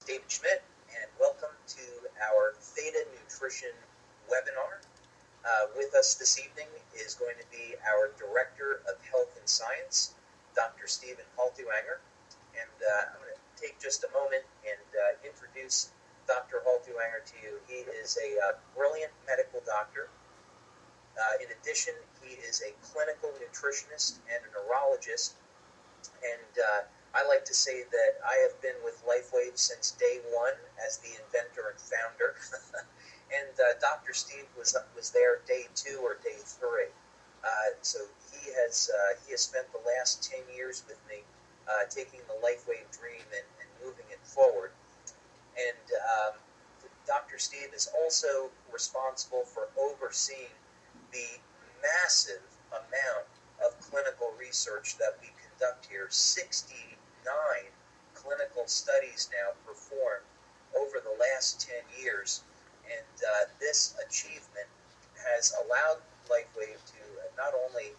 David Schmidt, and welcome to our Theta Nutrition webinar. With us this evening is going to be our Director of Health and Science, Dr. Stephen Haltuanger. And I'm going to take just a moment and introduce Dr. Haltuanger to you. He is a brilliant medical doctor. In addition, he is a clinical nutritionist and a neurologist. And I like to say that I have been with Lifewave since day one as the inventor and founder. And Dr. Steve was there day 2 or day 3. So he has spent the last 10 years with me, taking the Lifewave dream and moving it forward. And Dr. Steve is also responsible for overseeing the massive amount of clinical research that we conduct here. 69 clinical studies now performed over the last 10 years. And this achievement has allowed Lifewave to not only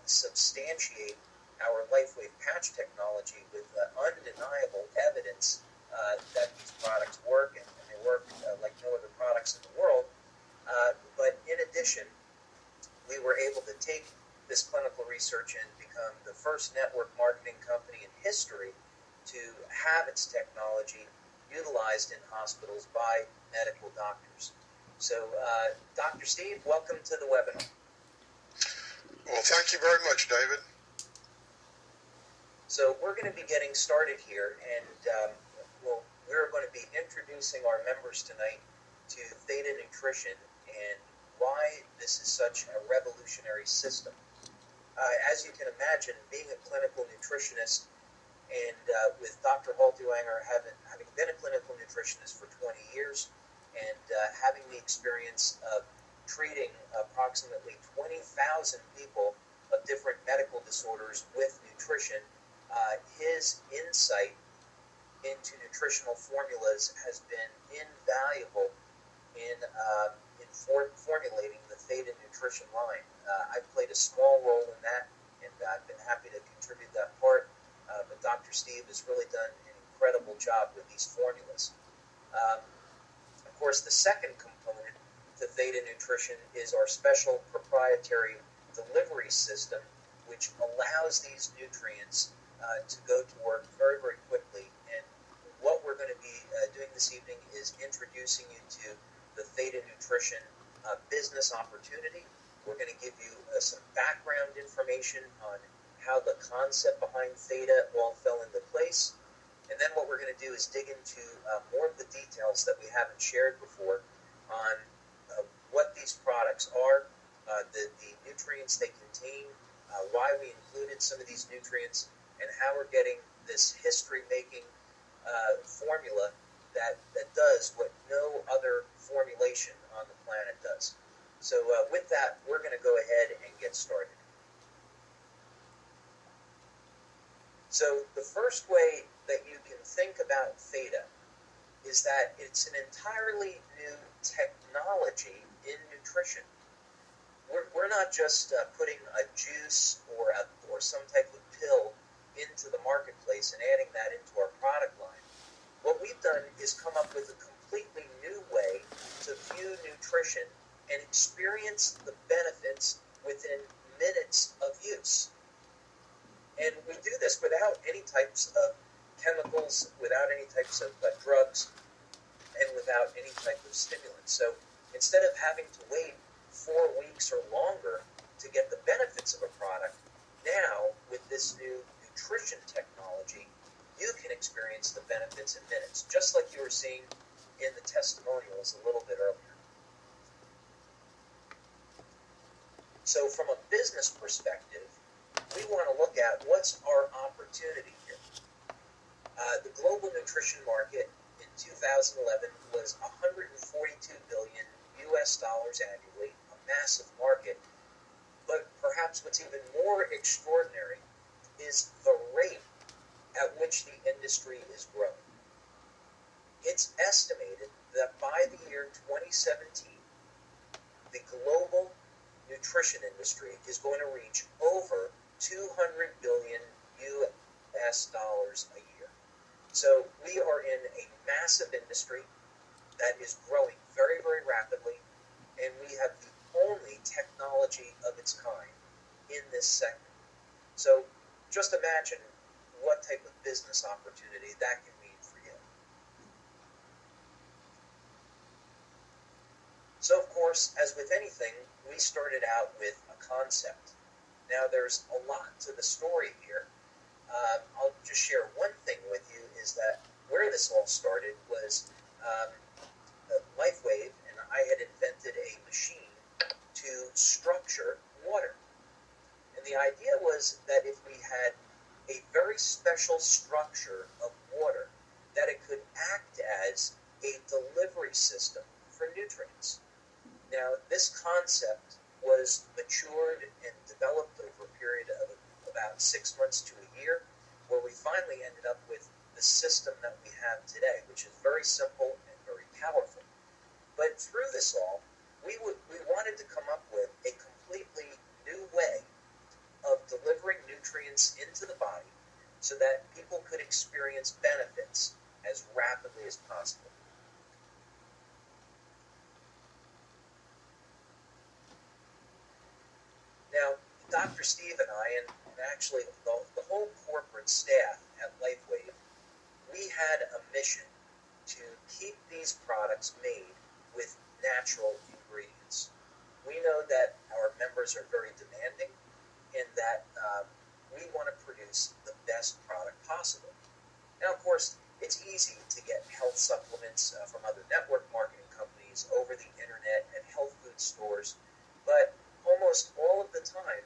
substantiate our Lifewave patch technology with undeniable evidence that these products work, and they work like no other products in the world, but in addition, we were able to take this clinical research and become the first network marketing company in history to have its technology utilized in hospitals by medical doctors. So, Dr. Steve, welcome to the webinar. Well, thank you very much, David. So we're going to be getting started here, and we're going to be introducing our members tonight to Theta Nutrition and why this is such a revolutionary system. As you can imagine, being a clinical nutritionist and with Dr. Haltuanger having been a clinical nutritionist for 20 years and having the experience of treating approximately 20,000 people of different medical disorders with nutrition, his insight into nutritional formulas has been invaluable in formulating the Theta Nutrition line. I've played a small role in that, and I've been happy to contribute that part. But Dr. Steve has really done an incredible job with these formulas. Of course, the second component to Theta Nutrition is our special proprietary delivery system, which allows these nutrients to go to work very, very quickly. And what we're going to be doing this evening is introducing you to the Theta Nutrition business opportunity. We're going to give you some background information on how the concept behind Theta all fell into place. And then what we're going to do is dig into more of the details that we haven't shared before on what these products are, the nutrients they contain, why we included some of these nutrients, and how we're getting this history-making formula that does what no other formulation on the planet does. So with that, we're going to go ahead and get started. So the first way that you can think about Theta is that it's an entirely new technology in nutrition. We're not just putting a juice or some type of pill into the marketplace and adding that into our product line. What we've done is come up with a completely new way to view nutrition and experience the benefits within minutes of use. And we do this without any types of chemicals, without any types of drugs, and without any type of stimulant. So instead of having to wait 4 weeks or longer to get the benefits of a product, now with this new nutrition technology, you can experience the benefits in minutes, just like you were seeing in the testimonials a little bit earlier. So from a business perspective, we want to look at what's our opportunity here. The global nutrition market in 2011 was $142 billion annually, a massive market. But perhaps what's even more extraordinary is the rate at which the industry is growing. It's estimated that by the year 2017, the global nutrition industry is going to reach over $200 billion a year. So we are in a massive industry that is growing very, very rapidly, and we have the only technology of its kind in this segment. So just imagine what type of business opportunity that can mean for you. So, of course, as with anything, we started out with a concept. Now, there's a lot to the story here. I'll just share one thing with you, is that where this all started was Lifewave, and I had invented a machine to structure water. And the idea was that if we had a very special structure of water, that it could act as a delivery system for nutrients. Now, this concept was matured and developed over a period of about 6 months to a year, where we finally ended up with the system that we have today, which is very simple and very powerful. But through this all, we wanted to come up with a completely new way of delivering nutrients into the body so that people could experience benefits as rapidly as possible. Now, Dr. Steve and I, and actually the whole corporate staff at Lifewave, we had a mission to keep these products made with natural ingredients. We know that our members are very demanding and that we want to produce the best product possible. Now, of course, it's easy to get health supplements from other network marketing companies over the internet at health food stores, but almost all of the time,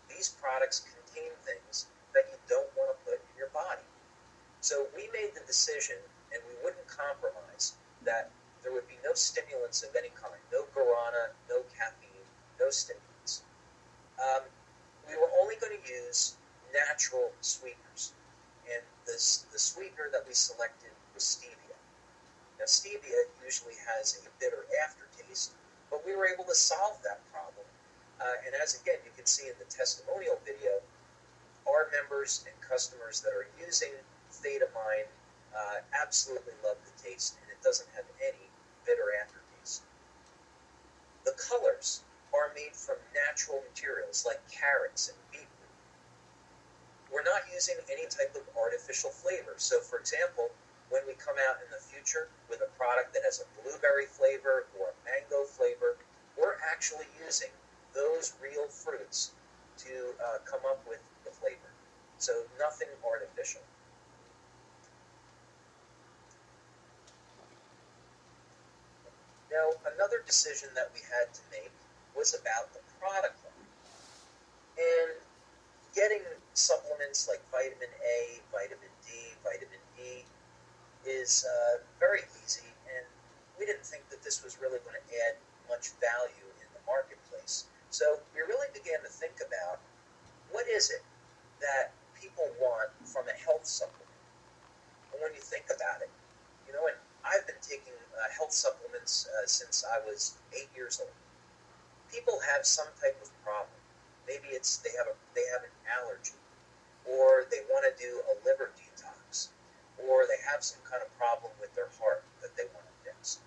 these products contain things that you don't want to put in your body. So we made the decision, and we wouldn't compromise, that there would be no stimulants of any kind, no guarana, no caffeine, no stimulants. We were only going to use natural sweeteners, and the sweetener that we selected was stevia. Now, stevia usually has a bitter aftertaste, but we were able to solve that problem. And as again, you can see in the testimonial video, our members and customers that are using Theta Mind absolutely love the taste, and it doesn't have any bitter aftertaste. The colors are made from natural materials like carrots and beetroot. We're not using any type of artificial flavor. So, for example, when we come out in the future with a product that has a blueberry flavor or a mango flavor, we're actually using those real fruits to come up with the flavor. So nothing artificial. Now, another decision that we had to make was about the product line. And getting supplements like vitamin A, vitamin D, vitamin E is very easy, and we didn't think that this was really going to add much value in the marketplace. So we really began to think about, what is it that people want from a health supplement? And when you think about it, and I've been taking health supplements since I was 8 years old. People have some type of problem. Maybe it's they have an allergy, or they want to do a liver detox, or they have some kind of problem with their heart that they want to fix.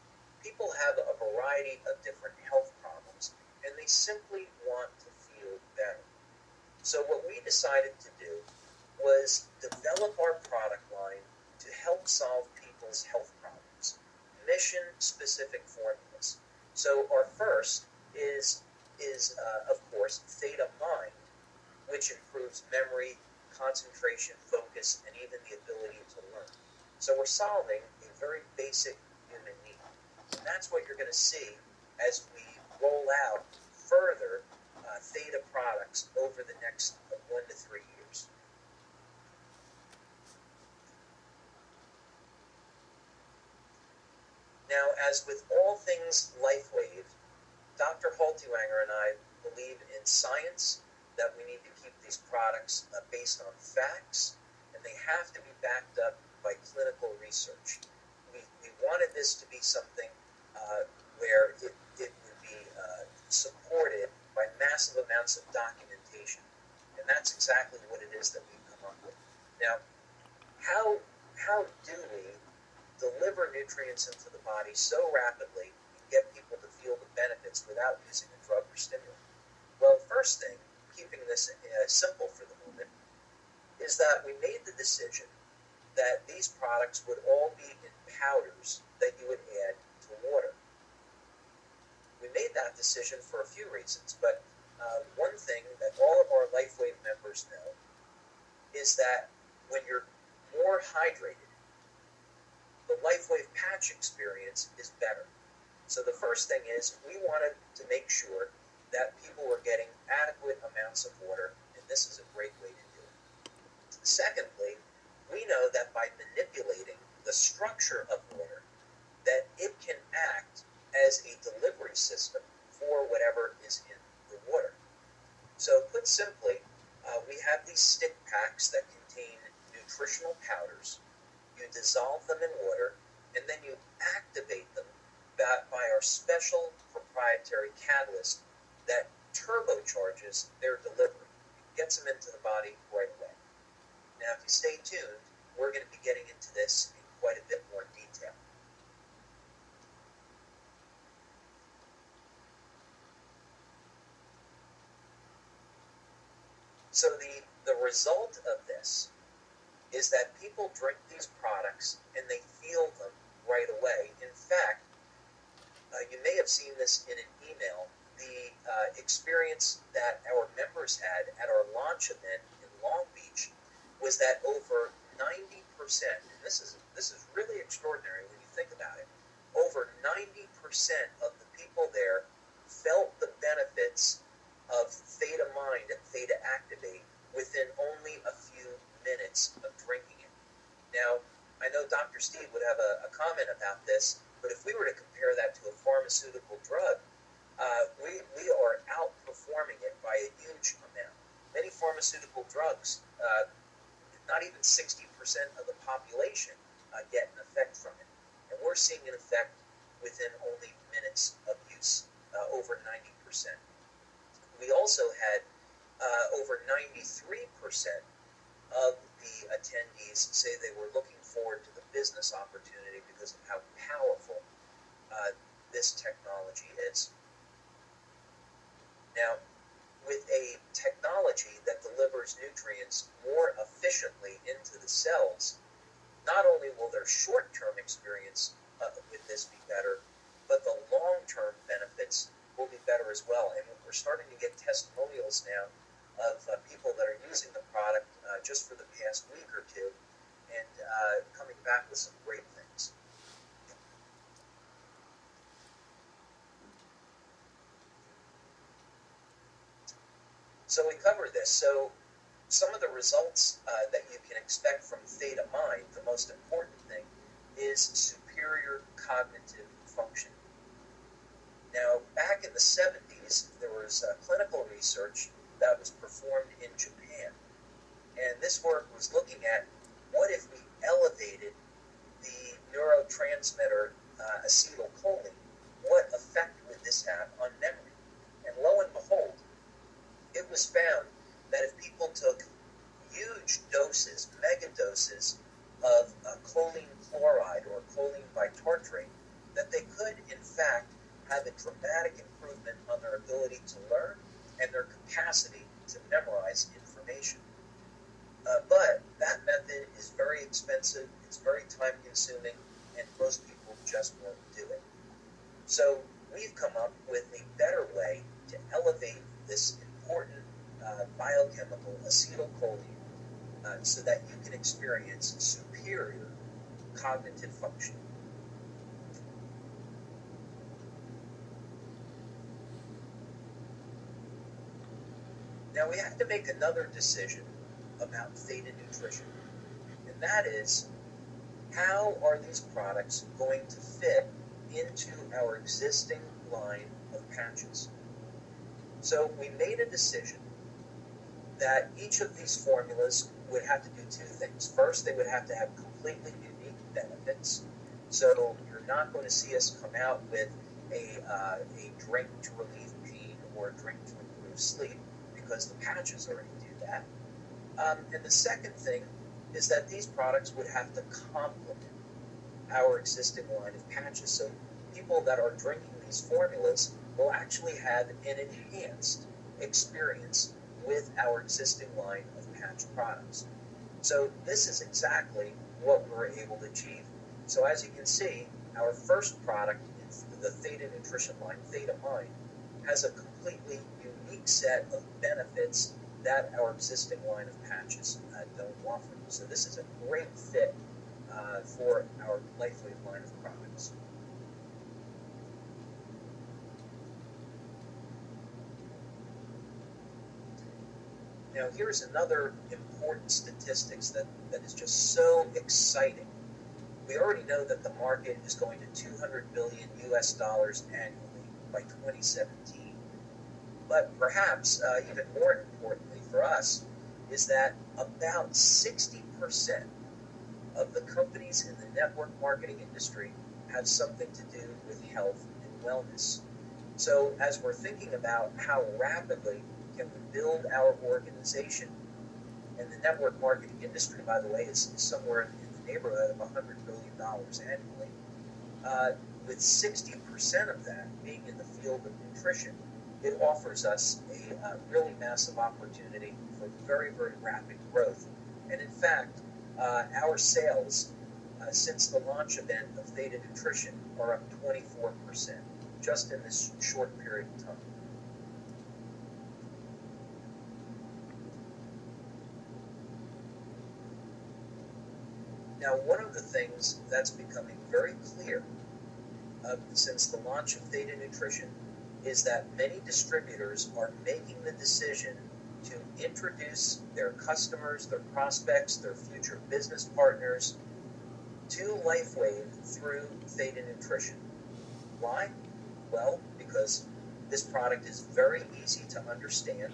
People have a variety of different health problems, and they simply want to feel better. So what we decided to do was develop our product line to help solve people's health problems, mission-specific formulas. So our first is of course, Theta Mind, which improves memory, concentration, focus, and even the ability to learn. So we're solving a very basic human need. And that's what you're going to see as we roll out further Theta products over the next 1 to 3 years. Now, as with all things Lifewave, Dr. Haltiwanger and I believe in science, that we need to keep these products based on facts, and they have to be backed up by clinical research. We wanted this to be something where it would be supported by massive amounts of documentation, and that's exactly what it is that we've come up with. Now, how do we deliver nutrients into the body so rapidly and get people to feel the benefits without using a drug or stimulant? Well, first thing, keeping this simple for the moment, is that we made the decision that these products would all be in powders that you would add to water. We made that decision for a few reasons, but one thing that all of our Lifewave members know is that when you're more hydrated, the Lifewave patch experience is better. So the first thing is we wanted to make sure that people were getting adequate amounts of water, and this is a great way to do it. Secondly, we know that by manipulating the structure of water, that it can act as a delivery system for whatever is in the water. So put simply, we have these stick packs that contain nutritional powders. You dissolve them in water, and then you activate them by our special proprietary catalyst that turbocharges their delivery. It gets them into the body right away. Now, if you stay tuned, we're going to be getting into this in quite a bit more detail. So the result of this is that people drink these products and they feel them right away. In fact, you may have seen this in an email. The experience that our members had at our launch event in Long Beach was that over 90%, and this is really extraordinary when you think about it, over 90% of the people there felt the benefits of Theta Mind and Theta Activate within only a few minutes of drinking it. Now, I know Dr. Steve would have a comment about this, but if we were to compare that to a pharmaceutical drug, we are outperforming it by a huge amount. Many pharmaceutical drugs, not even 60% of the population get an effect from it. And we're seeing an effect within only minutes of use, over 90%. We also had over 93% of the attendees say they were looking forward to the business opportunity because of how powerful this technology is. Now, with a technology that delivers nutrients more efficiently into the cells, not only will their short-term experience with this be better, but the long-term benefits will be better as well. And we're starting to get testimonials now of people that are using the product just for the past week or two and coming back with some great things. So we covered this. So some of the results that you can expect from Theta Mind, the most important thing, is superior cognitive function. Now, back in the 70s, there was clinical research that was performed in Japan. And this work was looking at what if we elevated the neurotransmitter acetylcholine, what effect would this have on memory? And lo and behold, it was found that if people took huge doses, mega doses of choline chloride or choline bitartrate, that they could, in fact, have a dramatic improvement on their ability to learn and their capacity to memorize information. But that method is very expensive, it's very time-consuming, and most people just won't do it. So we've come up with a better way to elevate this important biochemical acetylcholine so that you can experience superior cognitive function. Now we have to make another decision about Theta Nutrition, and that is, how are these products going to fit into our existing line of patches? So we made a decision that each of these formulas would have to do two things. First, they would have to have completely unique benefits. So you're not going to see us come out with a drink to relieve pain or a drink to improve sleep, because the patches already do that. And the second thing is that these products would have to complement our existing line of patches. So people that are drinking these formulas will actually have an enhanced experience with our existing line of patch products. So this is exactly what we're able to achieve. So as you can see, our first product, the Theta Nutrition line, Theta Mind, has a completely unique set of benefits that our existing line of patches don't offer. So this is a great fit for our Lifewave line of products. Now here's another important statistics that is just so exciting. We already know that the market is going to $200 billion annually by 2017. But perhaps even more importantly for us is that about 60% of the companies in the network marketing industry have something to do with health and wellness. So as we're thinking about how rapidly can we build our organization, and the network marketing industry, by the way, is somewhere in the neighborhood of $100 billion annually, with 60% of that being in the field of nutrition, it offers us a really massive opportunity for very, very rapid growth. And in fact, our sales since the launch event of Theta Nutrition are up 24% just in this short period of time. Now, one of the things that's becoming very clear since the launch of Theta Nutrition is that many distributors are making the decision to introduce their customers, their prospects, their future business partners to Lifewave through Theta Nutrition. Why? Well, because this product is very easy to understand,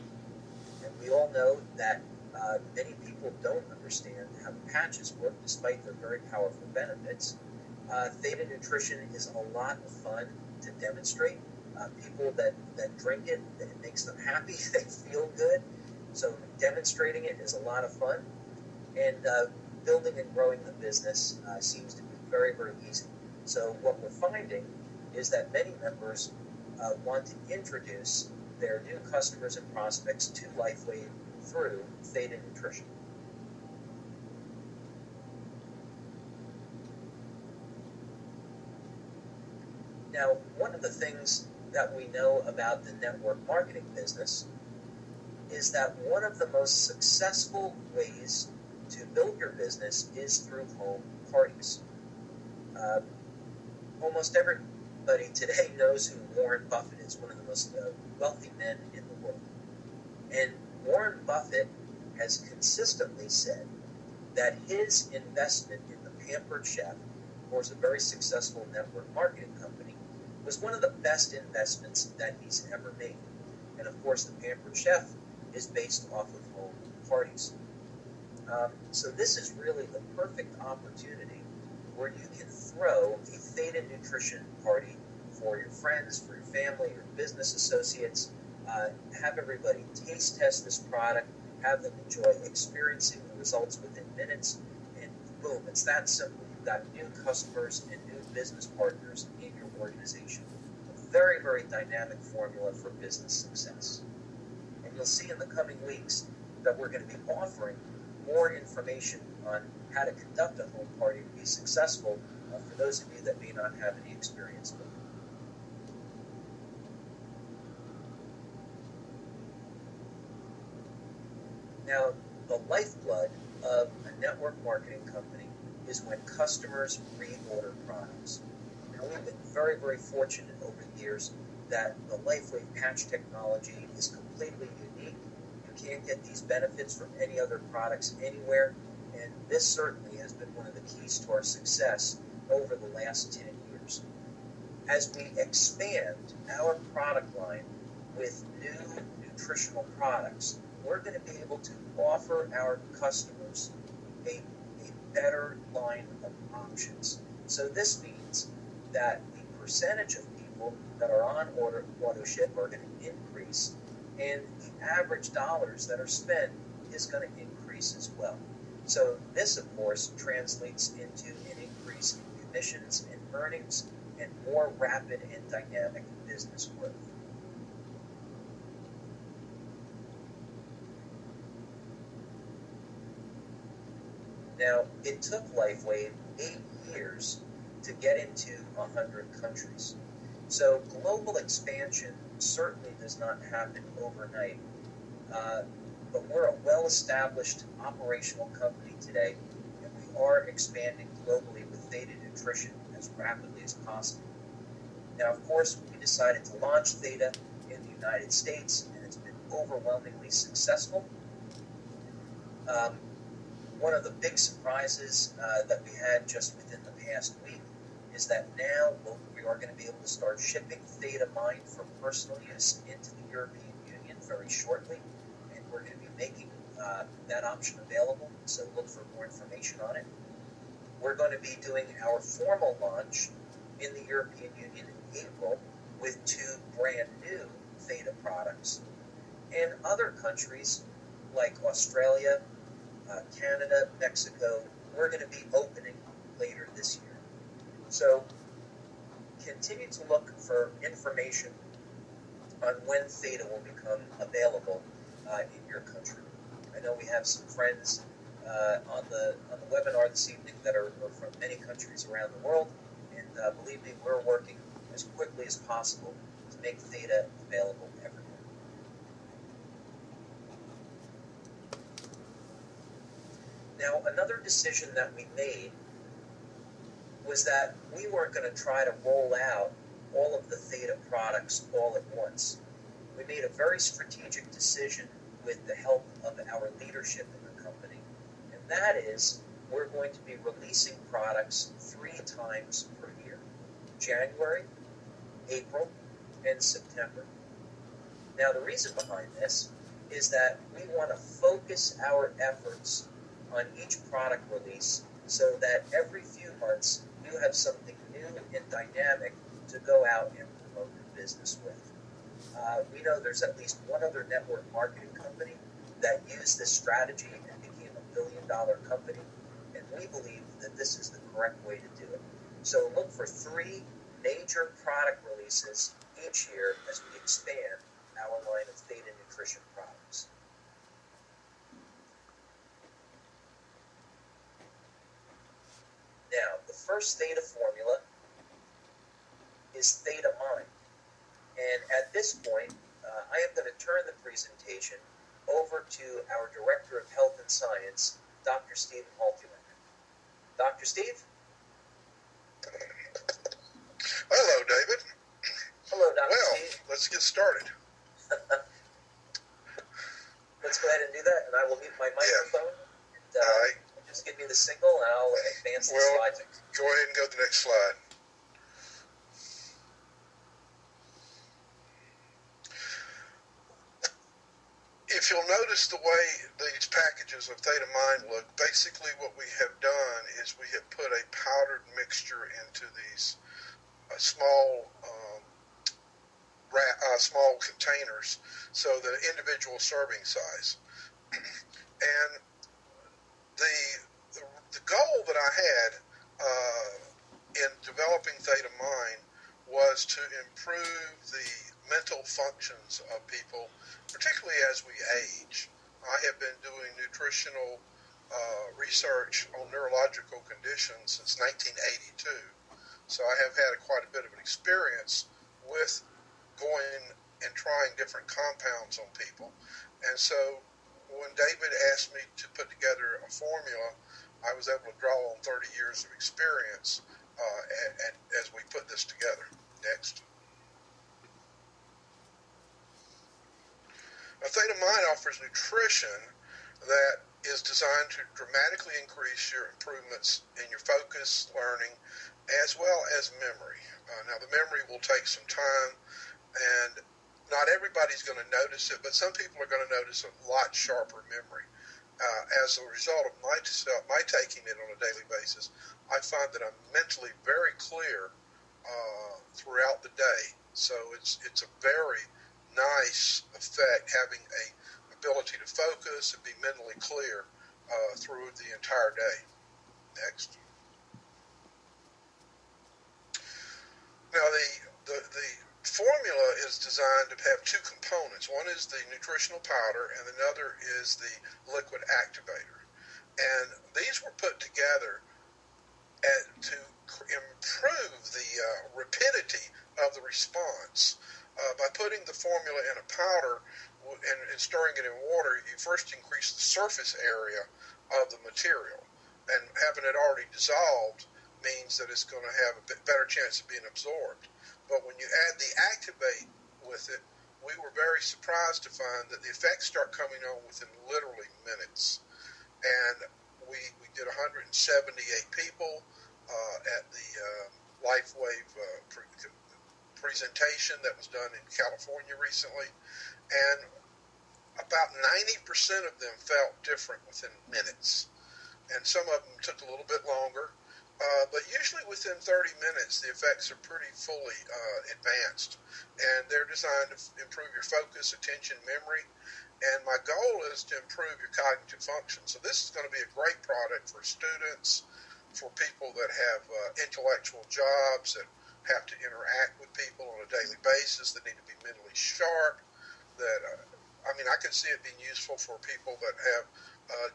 and we all know that many people don't understand how the patches work despite their very powerful benefits. Theta Nutrition is a lot of fun to demonstrate. People that drink it, it makes them happy, they feel good. So demonstrating it is a lot of fun. And building and growing the business seems to be very, very easy. So what we're finding is that many members want to introduce their new customers and prospects to Lifewave through Theta Nutrition. Now, one of the things that we know about the network marketing business is that one of the most successful ways to build your business is through home parties. Almost everybody today knows who Warren Buffett is, one of the most wealthy men in the world. And Warren Buffett has consistently said that his investment in the Pampered Chef, of course a very successful network marketing company, was one of the best investments that he's ever made. And of course the Pampered Chef is based off of home parties. So this is really the perfect opportunity where you can throw a Theta Nutrition party for your friends, for your family, your business associates, have everybody taste test this product, have them enjoy experiencing the results within minutes, and boom, it's that simple. You've got new customers and new business partners in your organization. A very, very dynamic formula for business success. And you'll see in the coming weeks that we're going to be offering more information on how to conduct a home party to be successful for those of you that may not have any experience with it. Now, the lifeblood of a network marketing company is when customers reorder products. Now, we've been very, very fortunate over the years that the Lifewave patch technology is completely unique. You can't get these benefits from any other products anywhere, and this certainly has been one of the keys to our success over the last 10 years. As we expand our product line with new nutritional products, we're going to be able to offer our customers a better line of options. So this means that the percentage of people that are on auto ship are going to increase, and the average dollars that are spent is going to increase as well. So this, of course, translates into an increase in commissions and earnings, and more rapid and dynamic business growth. Now, it took Lifewave 8 years to get into 100 countries. So global expansion certainly does not happen overnight. But we're a well-established operational company today, and we are expanding globally with Theta Nutrition as rapidly as possible. Now, of course, we decided to launch Theta in the United States, and it's been overwhelmingly successful. One of the big surprises that we had just within the past week is that now we are going to be able to start shipping Theta Mind for personal use into the European Union very shortly, and we're going to be making that option available, so look for more information on it. We're going to be doing our formal launch in the European Union in April with 2 brand new Theta products. And other countries like Australia, Canada, Mexico, we're going to be opening later this year. So continue to look for information on when Theta will become available in your country. I know we have some friends on the webinar this evening that are from many countries around the world, and believe me, we're working as quickly as possible to make Theta available everywhere. Now, another decision that we made was that we weren't going to try to roll out all of the Theta products all at once. We made a very strategic decision with the help of our leadership in the company, and that is we're going to be releasing products 3 times per year: January, April, and September. Now, the reason behind this is that we want to focus our efforts on each product release so that every few months you have something new and dynamic to go out and promote your business with. We know there's at least one other network marketing company that used this strategy and became a billion-dollar company, and we believe that this is the correct way to do it. So look for 3 major product releases each year as we expand our line of Theta Nutrition products. Now, the first Theta formula is Theta Mind. And at this point, I am going to turn the presentation over to our Director of Health and Science, Dr. Stephen Haltiman. Dr. Steve? Hello, David. Hello, Dr. Well, Steve. let's get started. Let's go ahead and do that, and I will mute my microphone. Yeah. All right. Just give me the signal, and I'll advance the slides. Go ahead and go to the next slide. If you'll notice the way these packages of Theta Mind look, basically what we have done is we have put a powdered mixture into these small containers, so the individual serving size. And the goal that I had in developing Theta Mind was to improve the mental functions of people, particularly as we age. I have been doing nutritional research on neurological conditions since 1982, so I have had quite a bit of an experience with going and trying different compounds on people. And so when David asked me to put together a formula, I was able to draw on 30 years of experience and as we put this together. Next. Now, Theta Mind offers nutrition that is designed to dramatically increase your improvements in your focus, learning, as well as memory. Now, the memory will take some time, and not everybody's going to notice it, but some people are going to notice a lot sharper memory. As a result of my taking it on a daily basis, I find that I'm mentally very clear throughout the day. So it's a very nice effect, having a ability to focus and be mentally clear through the entire day. Next. the formula is designed to have two components. One is the nutritional powder, and another is the liquid activator. And these were put together to improve the rapidity of the response. By putting the formula in a powder and stirring it in water, you first increase the surface area of the material. And having it already dissolved means that it's going to have a better chance of being absorbed. But when you add the Activate with it, we were very surprised to find that the effects start coming on within literally minutes. And we did 178 people at the Lifewave presentation that was done in California recently. And about 90% of them felt different within minutes. And some of them took a little bit longer. But usually within 30 minutes, the effects are pretty fully advanced. And they're designed to improve your focus, attention, memory. And my goal is to improve your cognitive function. So this is going to be a great product for students, for people that have intellectual jobs, that have to interact with people on a daily basis, that need to be mentally sharp. I can see it being useful for people that have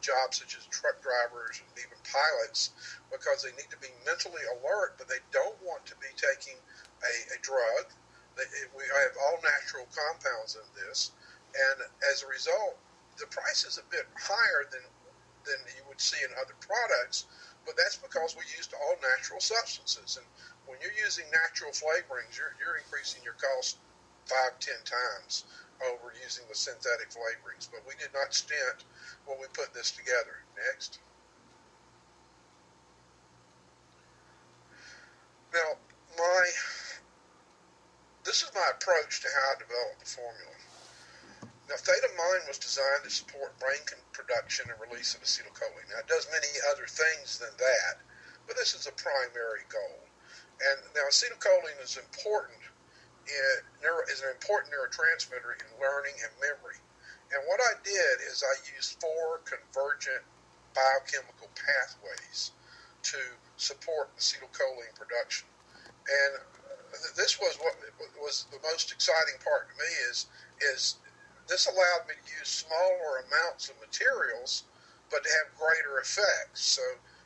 jobs such as truck drivers and even pilots, because they need to be mentally alert, but they don't want to be taking a drug. We have all natural compounds in this, and as a result, the price is a bit higher than you would see in other products, but that's because we used all natural substances. And when you're using natural flavorings, you're increasing your cost 5-10 times over using the synthetic flavorings. But we did not stint when we put this together. Next. Now, this is my approach to how I developed the formula. Now, Theta Mind was designed to support brain production and release of acetylcholine. Now, it does many other things than that, but this is a primary goal. And now, acetylcholine is an important neurotransmitter in learning and memory. And what I did is I used 4 convergent biochemical pathways to support acetylcholine production. And this was what was the most exciting part to me is this allowed me to use smaller amounts of materials, but to have greater effects. So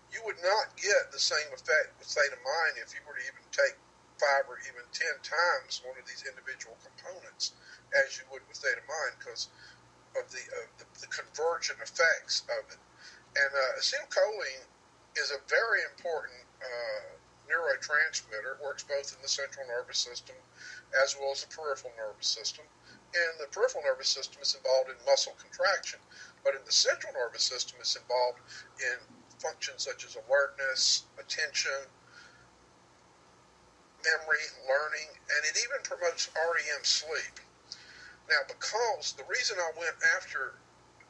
you would not get the same effect with Theta Mind if you were to even take 5 or even 10 times one of these individual components as you would with Theta Mind, because of the convergent effects of it. And acetylcholine is a very important neurotransmitter. It works both in the central nervous system as well as the peripheral nervous system. And the peripheral nervous system is involved in muscle contraction, but in the central nervous system it's involved in functions such as alertness, attention, memory, learning, and it even promotes REM sleep. Now, because the reason I went after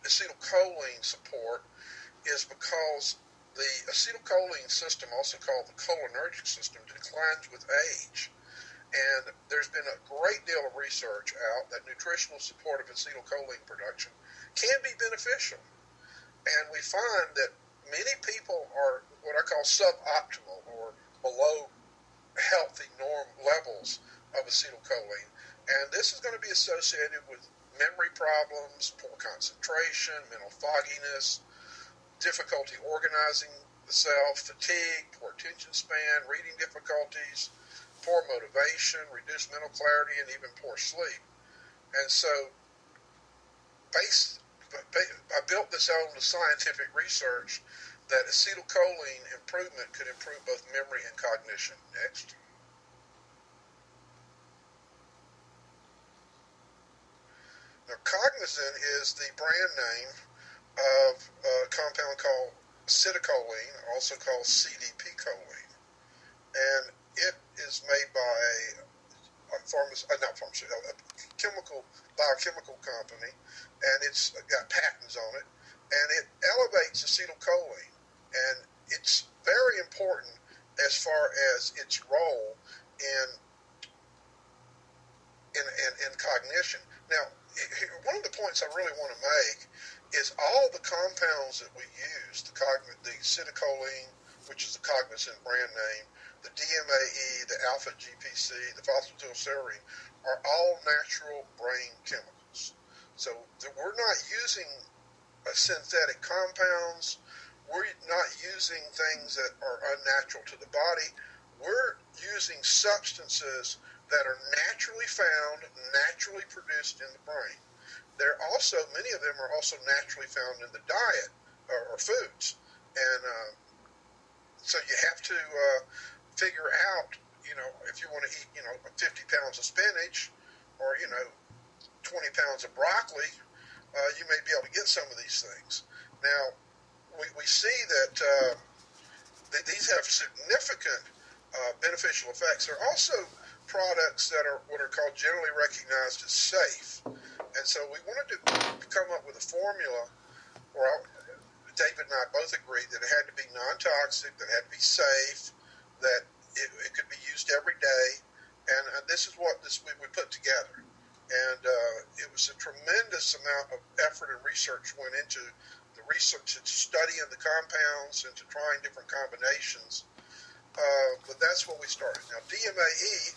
acetylcholine support is because the acetylcholine system, also called the cholinergic system, declines with age. And there's been a great deal of research out that nutritional support of acetylcholine production can be beneficial. And we find that many people are what I call suboptimal, or below healthy norm levels of acetylcholine. And this is going to be associated with memory problems, poor concentration, mental fogginess, difficulty organizing the self, fatigue, poor attention span, reading difficulties, poor motivation, reduced mental clarity, and even poor sleep. And so I built this on the scientific research that acetylcholine improvement could improve both memory and cognition. Next. Now, Cognizant is the brand name of a compound called acetylcholine, also called CDP-choline. And it is made by a biochemical company, and it's got patents on it, and it elevates acetylcholine, and it's very important as far as its role in cognition. Now, one of the points I really want to make is all the compounds that we use, the acetylcholine, which is the Cognizant brand name, the DMAE, the alpha GPC, the phosphatidylserine are all natural brain chemicals. So we're not using synthetic compounds. We're not using things that are unnatural to the body. We're using substances that are naturally found, naturally produced in the brain. They're also, many of them are also naturally found in the diet or foods. And so you have to figure out, if you want to eat, 50 pounds of spinach or, 20 pounds of broccoli, you may be able to get some of these things. Now, we see that these have significant beneficial effects. There are also products that are what are called generally recognized as safe. And so we wanted to come up with a formula where David and I both agreed that it had to be non-toxic, that it had to be safe, that it could be used every day. And this is what we put together. And it was a tremendous amount of effort and research went into the research, into studying the compounds, into trying different combinations. But that's what we started. Now, DMAE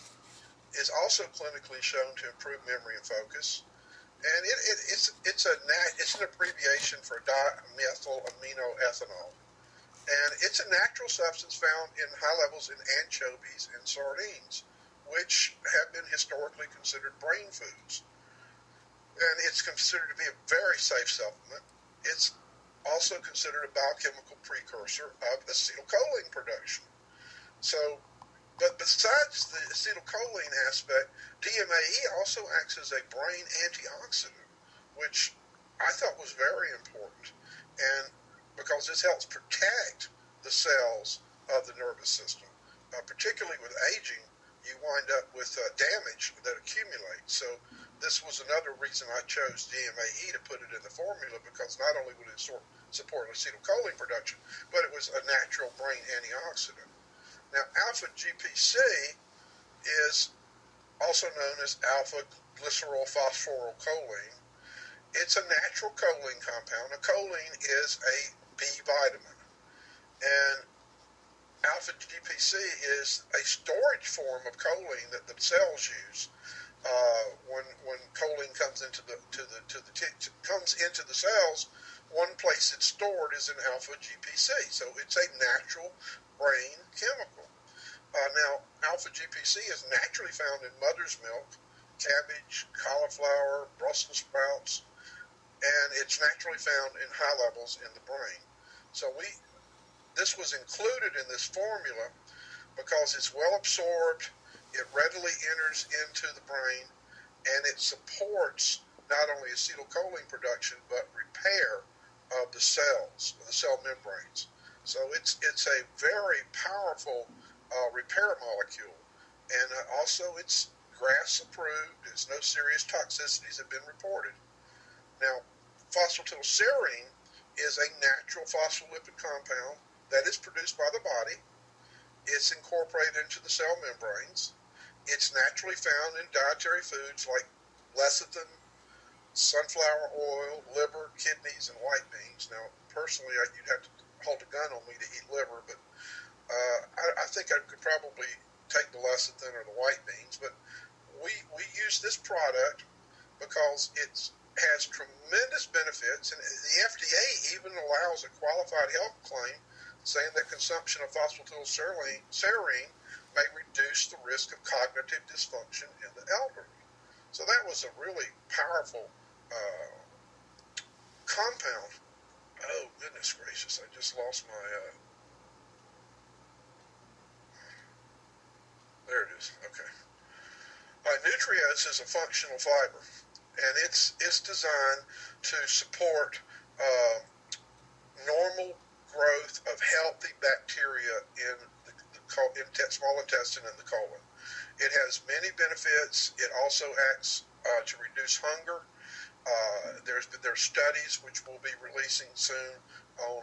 is also clinically shown to improve memory and focus. And it's an abbreviation for dimethylaminoethanol. And it's a natural substance found in high levels in anchovies and sardines, which have been historically considered brain foods. And it's considered to be a very safe supplement. It's also considered a biochemical precursor of acetylcholine production. So, but besides the acetylcholine aspect, DMAE also acts as a brain antioxidant, which I thought was very important, and because this helps protect the cells of the nervous system. Particularly with aging, you wind up with damage that accumulates. So this was another reason I chose DMAE to put it in the formula, because not only would it support acetylcholine production, but it was a natural brain antioxidant. Now, alpha GPC is also known as alpha glycerol phosphorylcholine. It's a natural choline compound. A choline is a B vitamin. And alpha GPC is a storage form of choline that the cells use. When choline comes into the cells, one place it's stored is in alpha GPC. So it's a natural brain chemical. Now, alpha GPC is naturally found in mother's milk, cabbage, cauliflower, Brussels sprouts, and it's naturally found in high levels in the brain. So this was included in this formula because it's well absorbed, it readily enters into the brain, and it supports not only acetylcholine production but repair of the cells, of the cell membranes. So it's a very powerful repair molecule, and also it's GRAS approved. There's no serious toxicities have been reported. Now, phosphatidylserine is a natural phospholipid compound that is produced by the body. It's incorporated into the cell membranes. It's naturally found in dietary foods like lecithin, sunflower oil, liver, kidneys, and white beans. Now, personally, you'd have to hold a gun on me to eat liver, but I think I could probably take the lecithin or the white beans. But we use this product because it has tremendous benefits, and the FDA even allows a qualified health claim saying that consumption of phosphatidylserine may reduce the risk of cognitive dysfunction in the elderly. So that was a really powerful compound. Oh, goodness gracious, I just lost my... There it is. Okay. Nutrios is a functional fiber, and it's designed to support normal growth of healthy bacteria in the small intestine and the colon. It has many benefits. It also acts to reduce hunger. There's studies which we'll be releasing soon on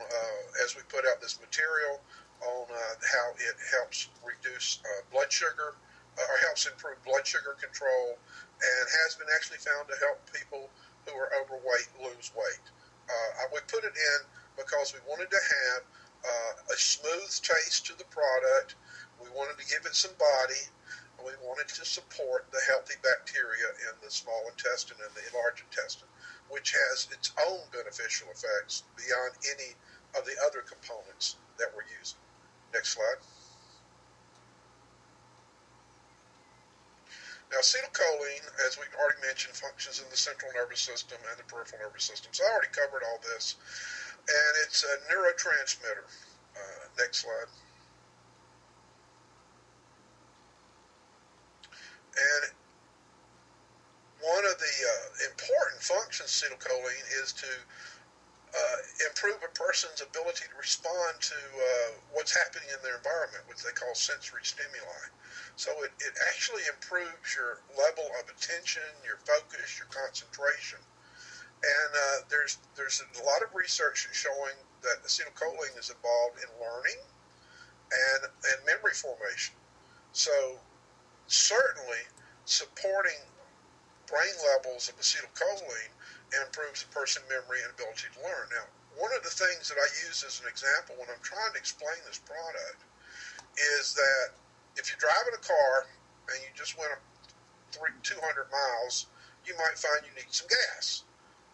as we put out this material on how it helps reduce blood sugar, or helps improve blood sugar control, and has been actually found to help people who are overweight lose weight. We put it in because we wanted to have a smooth taste to the product. We wanted to give it some body, and we wanted to support the healthy bacteria in the small intestine and the large intestine, which has its own beneficial effects beyond any of the other components that we're using. Next slide. Now, acetylcholine, as we've already mentioned, functions in the central nervous system and the peripheral nervous system. So I already covered all this. And it's a neurotransmitter. Next slide. And one of the important functions of acetylcholine is to improve a person's ability to respond to what's happening in their environment, which they call sensory stimuli. So it actually improves your level of attention, your focus, your concentration. And there's a lot of research showing that acetylcholine is involved in learning and memory formation. So certainly supporting brain levels of acetylcholine improves a person's memory and ability to learn. Now, one of the things that I use as an example when I'm trying to explain this product is that if you drive in a car and you just went 200 miles, you might find you need some gas.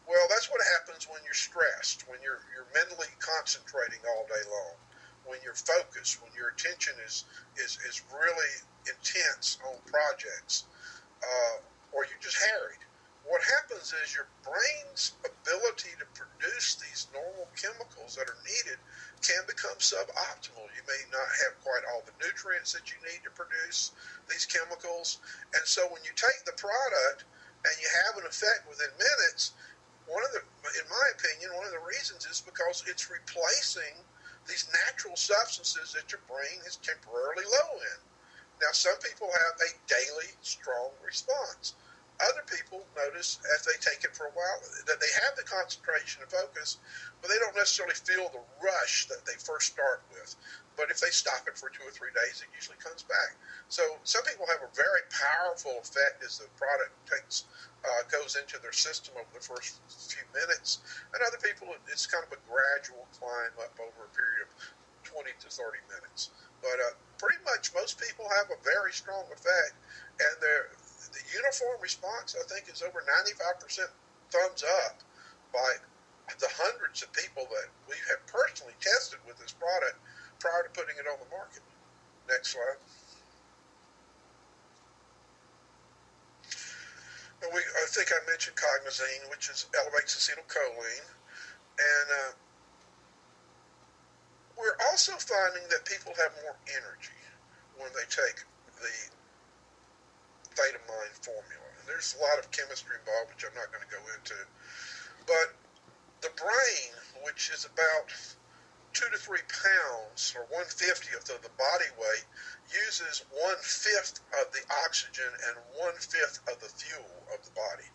Well, that's what happens when you're stressed, when you're mentally concentrating all day long, when you're focused, when your attention is really intense on projects, or you're just harried. What happens is your brain's ability to produce these normal chemicals that are needed can become suboptimal. You may not have quite all the nutrients that you need to produce these chemicals. And so when you take the product and you have an effect within minutes, in my opinion, one of the reasons is because it's replacing these natural substances that your brain is temporarily low in. Now, some people have a daily strong response. Other people notice as they take it for a while that they have the concentration and focus, but they don't necessarily feel the rush that they first start with. But if they stop it for 2 or 3 days, it usually comes back. So some people have a very powerful effect as the product goes into their system over the first few minutes. And other people, it's kind of a gradual climb up over a period of 20 to 30 minutes. But pretty much most people have a very strong effect, and the uniform response, I think, is over 95% thumbs up by the hundreds of people that we have personally tested with this product prior to putting it on the market. Next slide. And I think I mentioned cognizine, which elevates acetylcholine. And we're also finding that people have more energy when they take the Theta Mind formula. And there's a lot of chemistry involved, which I'm not going to go into. But the brain, which is about 2 to 3 pounds, or 1/50th of the body weight, uses 1/5 of the oxygen and 1/5 of the fuel of the body.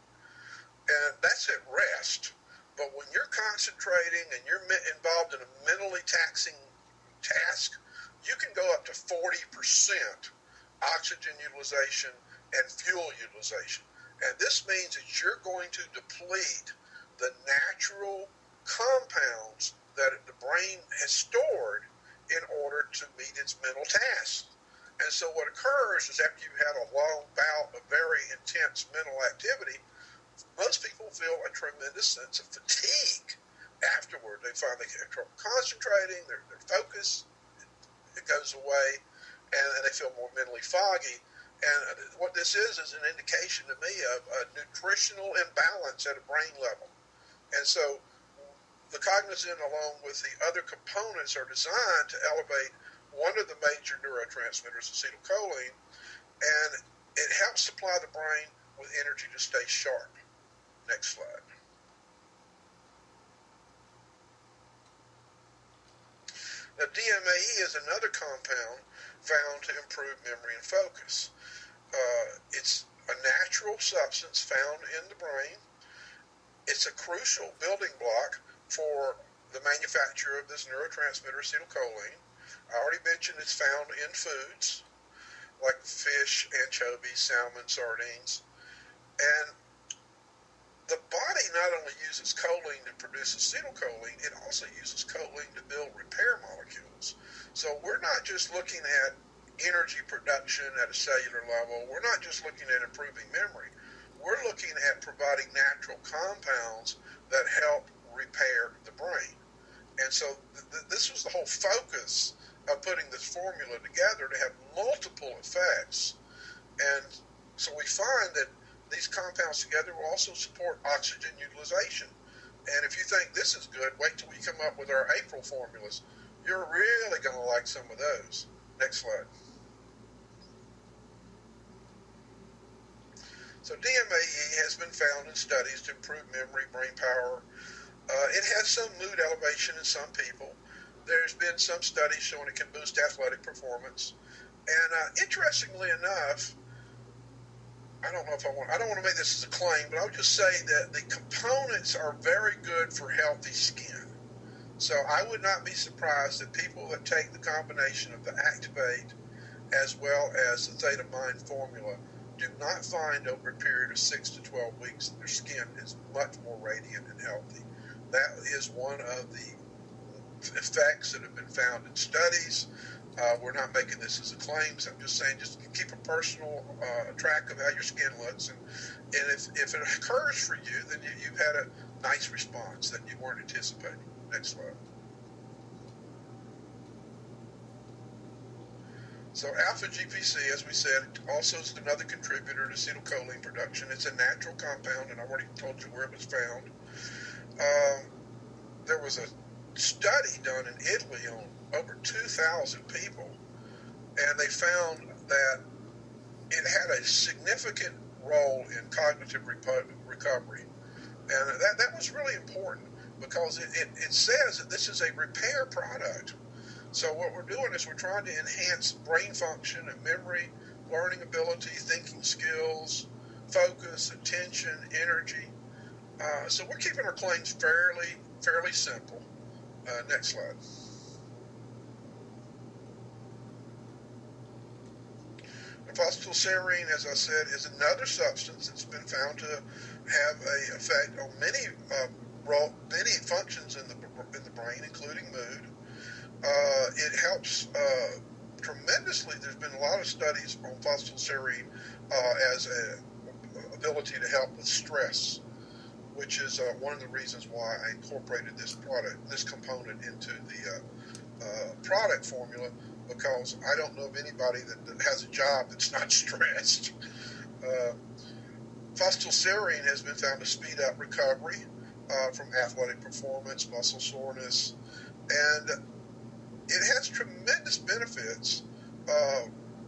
And that's at rest. But when you're concentrating and you're involved in a mentally taxing task, you can go up to 40% oxygen utilization and fuel utilization. And this means that you're going to deplete the natural compounds that the brain has stored in order to meet its mental tasks. And so what occurs is after you've had a long bout of very intense mental activity, most people feel a tremendous sense of fatigue afterward. They find they have trouble concentrating, their focus it goes away, and they feel more mentally foggy. And what this is an indication to me of a nutritional imbalance at a brain level. And so the cognizant, along with the other components, are designed to elevate one of the major neurotransmitters, acetylcholine, and it helps supply the brain with energy to stay sharp. Next slide. Now, DMAE is another compound found to improve memory and focus. It's a natural substance found in the brain. It's a crucial building block for the manufacture of this neurotransmitter, acetylcholine. I already mentioned it's found in foods like fish, anchovies, salmon, sardines. And the body not only uses choline to produce acetylcholine, it also uses choline to build repair molecules. So we're not just looking at energy production at a cellular level. We're not just looking at improving memory. We're looking at providing natural compounds that help repair the brain. And so this was the whole focus of putting this formula together, to have multiple effects. And so we find that these compounds together will also support oxygen utilization. And if you think this is good, wait till we come up with our April formulas. You're really going to like some of those. Next slide. So DMAE has been found in studies to improve memory, brain power. It has some mood elevation in some people. There's been some studies showing it can boost athletic performance. And interestingly enough, I don't want to make this as a claim, but I would just say that the components are very good for healthy skin. So I would not be surprised that people that take the combination of the Activate as well as the Theta Mind formula do not find over a period of 6 to 12 weeks that their skin is much more radiant and healthy. That is one of the effects that have been found in studies. We're not making this as a claim, so I'm just saying, just keep a personal track of how your skin looks, and if it occurs for you, then you've had a nice response that you weren't anticipating. Next slide. So alpha GPC, as we said, also is another contributor to acetylcholine production. It's a natural compound, and I already told you where it was found. There was a study done in Italy on over 2,000 people, and they found that it had a significant role in cognitive recovery. And that was really important, because it says that this is a repair product. So what we're doing is we're trying to enhance brain function and memory, learning ability, thinking skills, focus, attention, energy. So we're keeping our claims fairly simple. Next slide. Acetylcholine, as I said, is another substance that's been found to have an effect on many functions in the brain, including mood. It helps tremendously. There's been a lot of studies on acetylcholine as an ability to help with stress, which is one of the reasons why I incorporated this component into the product formula, because I don't know of anybody that has a job that's not stressed. Acetylcholine has been found to speed up recovery from athletic performance, muscle soreness, and it has tremendous benefits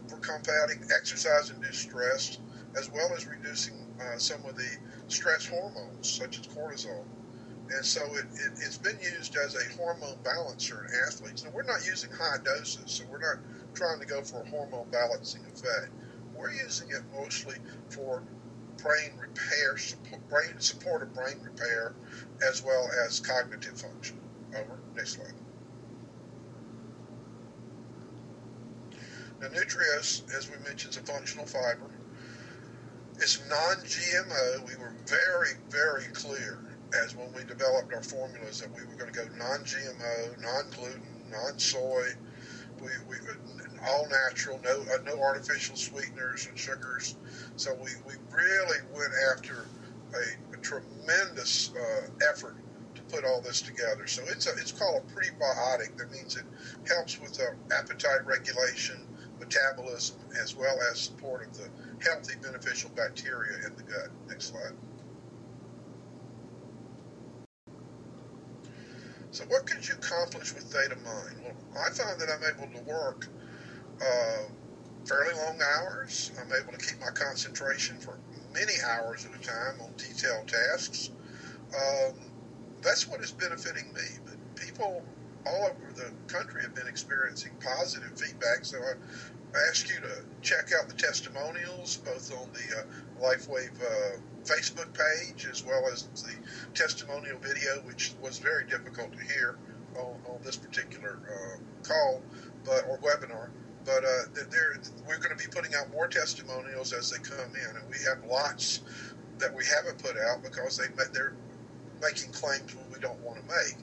for combating exercise-induced stress, as well as reducing some of the stress hormones, such as cortisol. And so it's been used as a hormone balancer in athletes. Now, we're not using high doses, so we're not trying to go for a hormone balancing effect. We're using it mostly for brain repair, support of brain repair, as well as cognitive function. Over. Next slide. Now, Nutrios, as we mentioned, is a functional fiber. It's non-GMO. We were very, very clear as when we developed our formulas that we were going to go non-GMO, non-gluten, non-soy, we all natural, no artificial sweeteners and sugars. So we really went after a tremendous effort to put all this together. So it's called a prebiotic. That means it helps with appetite regulation, metabolism, as well as support of the healthy, beneficial bacteria in the gut. Next slide. So what could you accomplish with Theta Mind? Well, I find that I'm able to work fairly long hours. I'm able to keep my concentration for many hours at a time on detailed tasks. That's what is benefiting me. But people all over the country have been experiencing positive feedback, so I ask you to check out the testimonials, both on the Lifewave Facebook page, as well as the testimonial video, which was very difficult to hear on this particular call or webinar. But we're going to be putting out more testimonials as they come in, and we have lots that we haven't put out because they're making claims we don't want to make.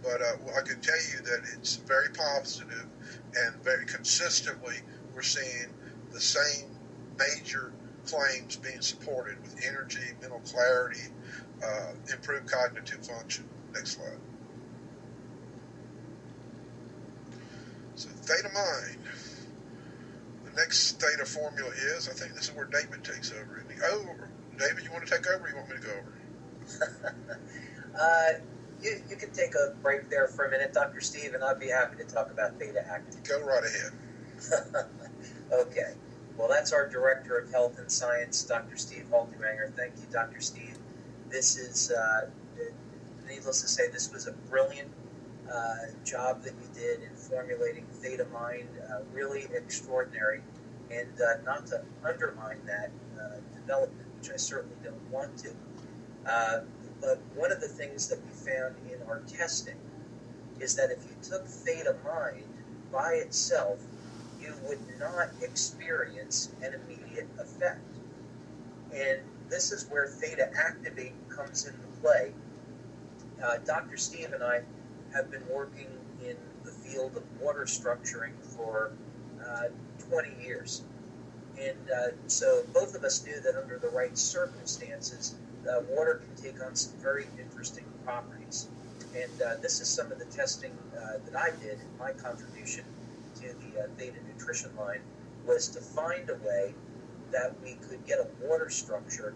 But I can tell you that it's very positive, and very consistently we're we're seeing the same major claims being supported with energy, mental clarity, improved cognitive function. Next slide. So Theta Mind. The next Theta formula is, I think this is where David takes over. David, you want to take over or you want me to go over? You can take a break there for a minute, Dr. Steve, and I'd be happy to talk about Theta Activate. Go right ahead. Okay. Well, that's our Director of Health and Science, Dr. Steve Haltimanger. Thank you, Dr. Steve. This is, needless to say, this was a brilliant job that you did in formulating Theta Mind, really extraordinary, and not to undermine that development, which I certainly don't want to. But one of the things that we found in our testing is that if you took Theta Mind by itself, you would not experience an immediate effect. And this is where Theta Activate comes into play. Dr. Steve and I have been working in the field of water structuring for 20 years. And so both of us knew that under the right circumstances, water can take on some very interesting properties. And this is some of the testing that I did in my contribution to the Theta Nutrition line, was to find a way that we could get a water structure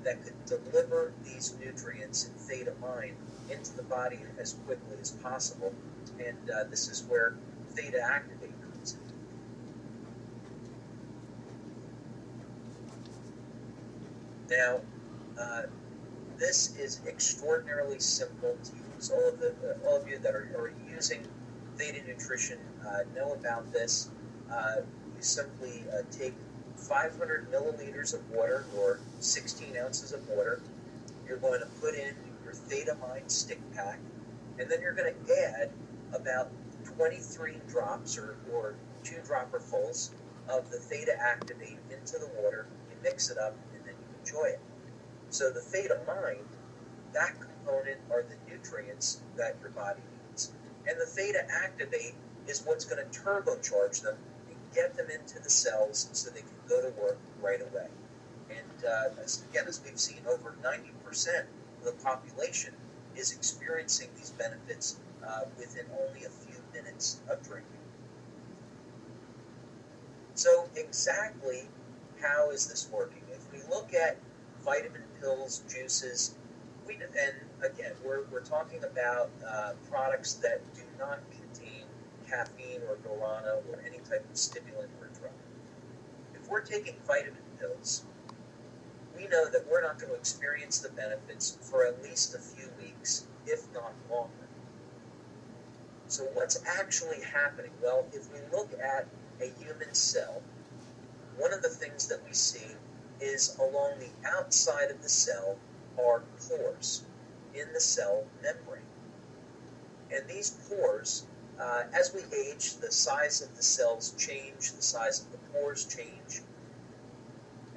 that could deliver these nutrients in Theta Mind into the body as quickly as possible. And this is where Theta Activate comes in. Now, this is extraordinarily simple to use. All of you that are using Theta Nutrition know about this. You simply take 500 milliliters of water, or 16 ounces of water. You're going to put in your Theta Mind stick pack, and then you're going to add about 23 drops or 2 dropperfuls of the Theta Activate into the water. You mix it up, and then you enjoy it. So the Theta Mind, that component are the nutrients that your body needs. And the Theta Activate is what's going to turbocharge them and get them into the cells so they can go to work right away. And as we've seen, over 90% of the population is experiencing these benefits within only a few minutes of drinking. So exactly how is this working? If we look at vitamin pills, juices, and again, we're talking about products that do not contain caffeine or guarana or any type of stimulant or drug. If we're taking vitamin pills, we know that we're not going to experience the benefits for at least a few weeks, if not longer. So what's actually happening? Well, if we look at a human cell, one of the things that we see is along the outside of the cell are pores in the cell membrane. And these pores, as we age, the size of the cells change, the size of the pores change.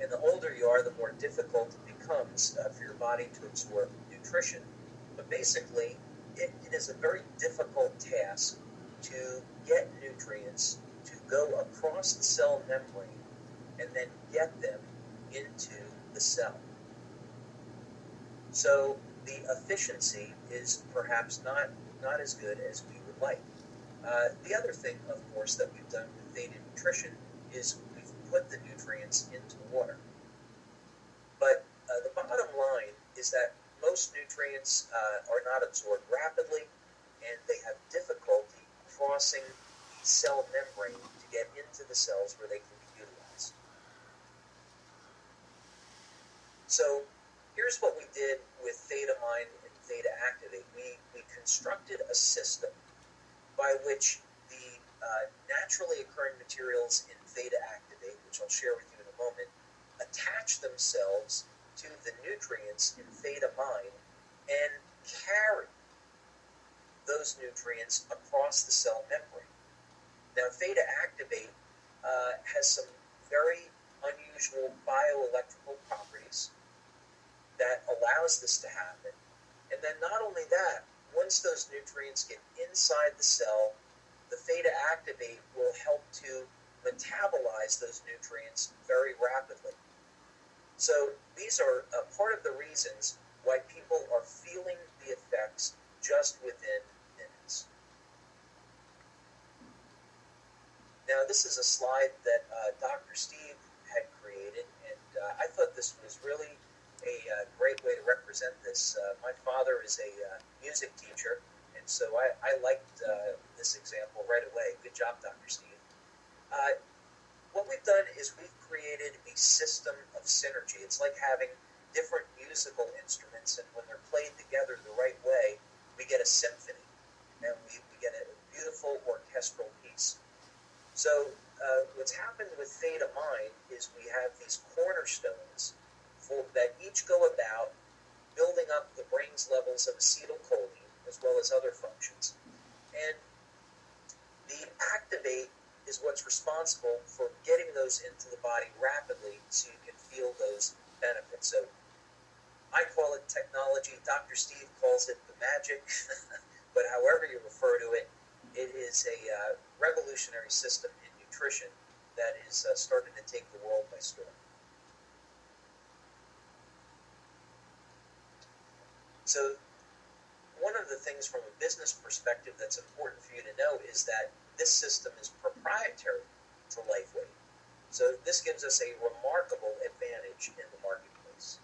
And the older you are, the more difficult it becomes for your body to absorb nutrition. But basically, it is a very difficult task to get nutrients to go across the cell membrane and then get them into the cell. So the efficiency is perhaps not as good as we would like. The other thing, of course, that we've done with Theta Nutrition is we've put the nutrients into water. But the bottom line is that most nutrients are not absorbed rapidly, and they have difficulty crossing the cell membrane to get into the cells where they can be utilized. So here's what we did with Theta Mind and Theta Activate. We constructed a system by which the naturally occurring materials in Theta Activate, which I'll share with you in a moment, attach themselves to the nutrients in Theta Mind and carry those nutrients across the cell membrane. Now, Theta Activate has some very unusual bioelectrical properties that allows this to happen. And then not only that, once those nutrients get inside the cell, the Theta Activate will help to metabolize those nutrients very rapidly. So these are part of the reasons why people are feeling the effects just within minutes. Now, this is a slide that Dr. Steve had created, and I thought this was really a great way to represent this. My father is a music teacher, and so I liked this example right away. Good job, Dr. Steve. What we've done is we've created a system of synergy. It's like having different musical instruments, and when they're played together the right way, we get a symphony, and we get a beautiful orchestral piece. So what's happened with Theta Mind is we have these cornerstones that each go about building up the brain's levels of acetylcholine as well as other functions. And the Activate is what's responsible for getting those into the body rapidly so you can feel those benefits. So I call it technology. Dr. Steve calls it the magic. But however you refer to it, it is a revolutionary system in nutrition that is starting to take the world by storm. So one of the things from a business perspective that's important for you to know is that this system is proprietary to Lifewave. So this gives us a remarkable advantage in the marketplace.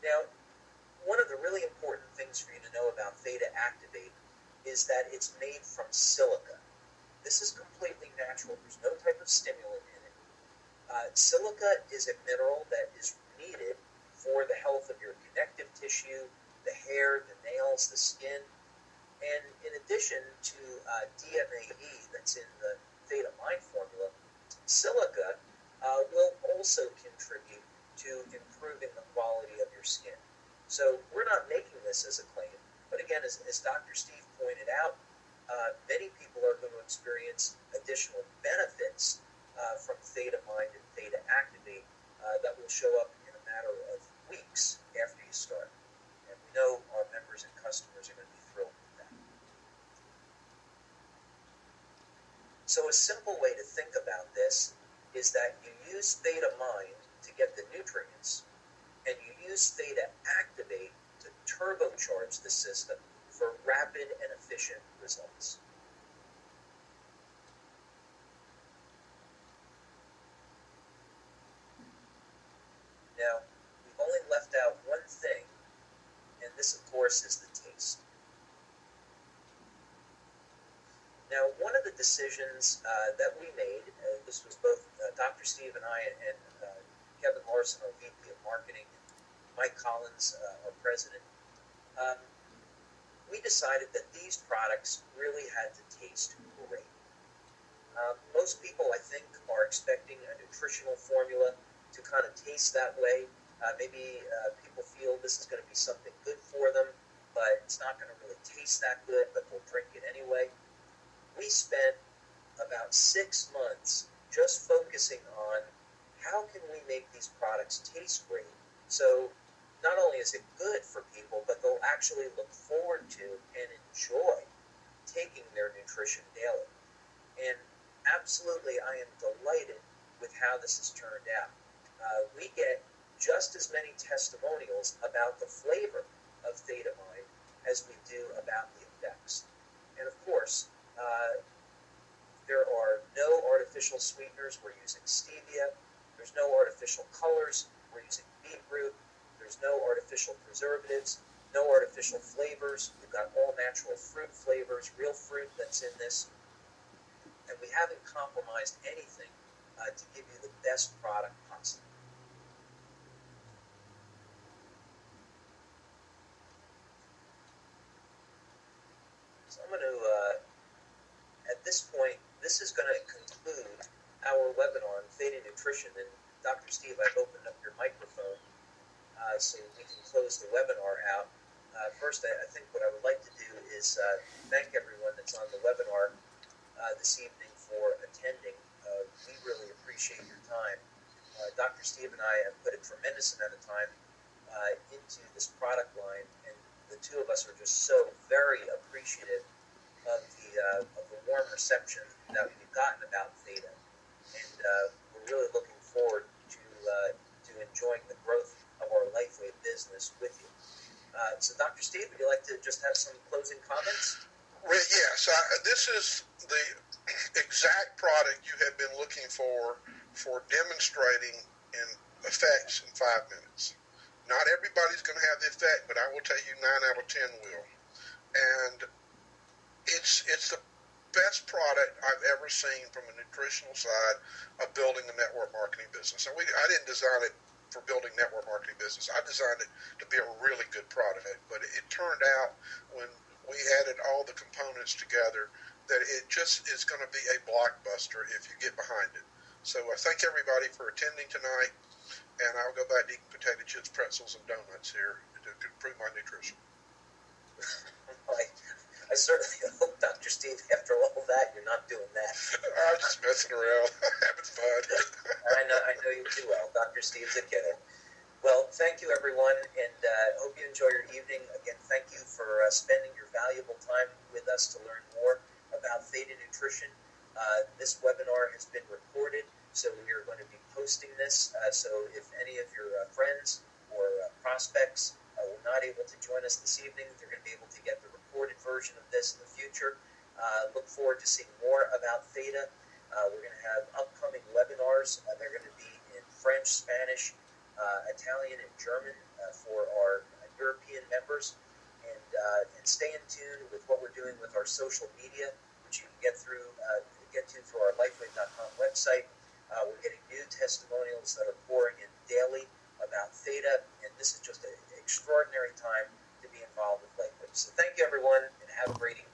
Now, one of the really important things for you to know about Theta Activate is that it's made from silica. This is completely natural. There's no type of stimulant in it. Silica is a mineral that is needed for the health of your connective tissue, the hair, the nails, the skin. And in addition to DMAE that's in the Theta Mind formula, silica will also contribute to improving the quality of your skin. So we're not making this as a claim, but again, as Dr. Steve pointed out, many people are going to experience additional benefits from Theta Mind and Theta Activate that will show up in a matter of weeks after you start. And we know our members and customers are going to be thrilled with that. So a simple way to think about this is that you use Theta Mind to get the nutrients, and you use Theta Activate to turbocharge the system for rapid and efficient results. Now, we've only left out one thing, and this, of course, is the taste. Now, one of the decisions that we made, this was both Dr. Steve and I and Kevin Larson, our VP of Marketing, and Mike Collins, our president, we decided that these products really had to taste great. Most people, I think, are expecting a nutritional formula to kind of taste that way. Maybe people feel this is going to be something good for them, but it's not going to really taste that good, but they'll drink it anyway. We spent about 6 months just focusing on how can we make these products taste great. So not only is it good for people, but they'll actually look forward to and enjoy taking their nutrition daily. And absolutely, I am delighted with how this has turned out. We get just as many testimonials about the flavor of Theta Mind as we do about the effects. And of course, there are no artificial sweeteners. We're using stevia. There's no artificial colors. We're using beetroot. There's no artificial preservatives, no artificial flavors. We've got all natural fruit flavors, real fruit that's in this. And we haven't compromised anything to give you the best product possible. So I'm going to, at this point, this is going to conclude our webinar on Theta Nutrition. And Dr. Steve, I've opened up your microphone so we can close the webinar out. First, I think what I would like to do is thank everyone that's on the webinar this evening for attending. We really appreciate your time. Dr. Steve and I have put a tremendous amount of time into this product line, and the two of us are just so very appreciative of the warm reception that we've gotten about Theta, and we're really looking forward to enjoying the growth of our Lifewave business with you. So, Dr. Steve, would you like to just have some closing comments? Yes, this is the exact product you have been looking for demonstrating in effects in 5 minutes. Not everybody's going to have the effect, but I will tell you 9 out of 10 will. And it's the best product I've ever seen from a nutritional side of building a network marketing business. And I didn't design it for building network marketing business. I designed it to be a really good product. But it turned out when we added all the components together that it just is going to be a blockbuster if you get behind it. So I thank everybody for attending tonight, and I'll go back to eating potato chips, pretzels, and donuts here to improve my nutrition. I certainly hope, Dr. Steve, after all that, you're not doing that. I'm just messing around, having fun. I know you do well. Dr. Steve's a kiddo. Well, thank you, everyone, and hope you enjoy your evening. Again, thank you for spending your valuable time with us to learn more about Theta Nutrition. This webinar has been recorded, so we are going to be posting this. So if any of your friends or prospects were not able to join us this evening, they're going to be able to get the recorded version of this in the future. Look forward to seeing more about Theta. We're going to have upcoming webinars. They're going to be in French, Spanish, Italian, and German for our European members. And stay in tune with what we're doing with our social media, which you can get to through our Lifewave.com website. We're getting new testimonials that are pouring in daily about Theta, and this is just an extraordinary time to be involved with Lifewave. So thank you, everyone, and have a great evening.